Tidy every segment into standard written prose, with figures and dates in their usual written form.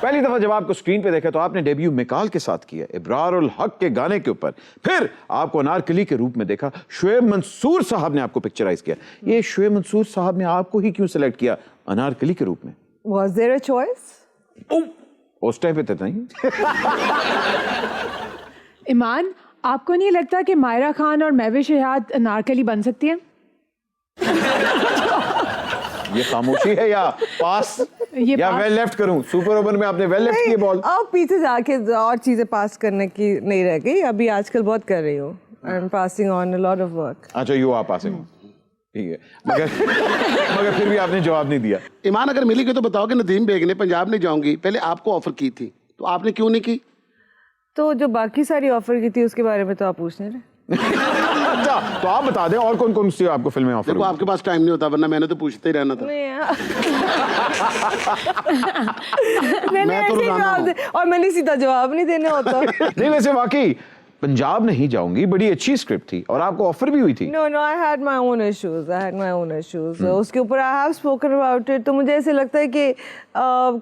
पहली दफा जब आपको स्क्रीन पे देखा तो आपने डेब्यू मिकाल के साथ किया, इब्रारुल हक के गाने के ऊपर। फिर आपको अनारकली के रूप में देखा, शुएब मंसूर साहब ने आपको पिक्चराइज किया। ये शुएब मंसूर साहब ने आपको ही क्यों सिलेक्ट किया अनारकली के रूप में? Was there a choice? उस टाइम पे तो नहीं। ईमान, आपको नहीं लगता कि मायरा खान और महविश रियाद अनारकली बन सकती हैं? ये खामोशी है या पास या वेल लेफ्ट करूं? सुपर ओवर में आपने वेल लेफ्ट की बॉल। अब पीछे जाके और चीजें पास करने की नहीं रह गई, अभी आजकल बहुत कर रही हूँ। I am passing on a lot of work. अच्छा, यू आर पासिंग, ठीक है, मगर फिर भी आपने जवाब नहीं दिया। ईमान, अगर मिली गई तो बताओ कि नदीम बेग ने पंजाब नहीं जाऊंगी पहले आपको ऑफर की थी, तो आपने क्यों नहीं की? तो जो बाकी सारी ऑफर की थी उसके बारे में तो आप पूछ नहीं रहे। अच्छा, तो आप बता दें और कौन कौन सी आपको फिल्में ऑफर? देखो, आपके पास टाइम नहीं होता, वरना मैंने तो पूछते ही रहना था। मैंने मैं तो ऐसे रोजाना जवाब और मैंने सीधा जवाब नहीं देना होता। नहीं, वैसे वाकई पंजाब नहीं जाऊंगी बड़ी अच्छी स्क्रिप्ट थी और आपको ऑफर भी हुई थी। No, I had my own issues. उसके ऊपर I have spoken about it. तो मुझे ऐसे लगता है कि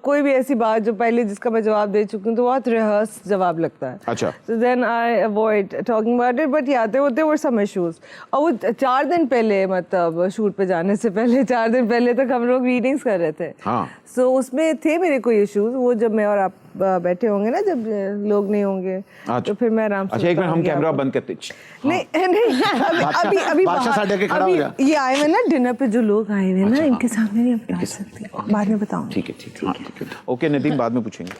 कोई भी ऐसी बात जो पहले जिसका मैं जवाब दे चुकी हूँ तो बहुत रिहर्स जवाब लगता है। अच्छा। So then I avoid talking about it. But yeah, there were some issues. और वो 4 दिन पहले, मतलब शूट पे जाने से पहले 4 दिन पहले तक हम लोग रीडिंग्स कर रहे थे। हाँ। So उसमें थे मेरे कोई इश्यूज, वो जब मैं और आप बैठे होंगे ना, जब लोग नहीं होंगे तो फिर मैं आराम से। अच्छा, एक मिनट, हम कैमरा बंद करते। नहीं, अभी बादशाह साढ़े आके खड़ा हो जा। ये आए हुए ना डिनर पे, जो लोग आए हुए ना, इनके सामने नहीं बता सकती, बाद में बताऊंगी। ठीक है, ठीक है, ओके नदीम, बाद में पूछेंगे।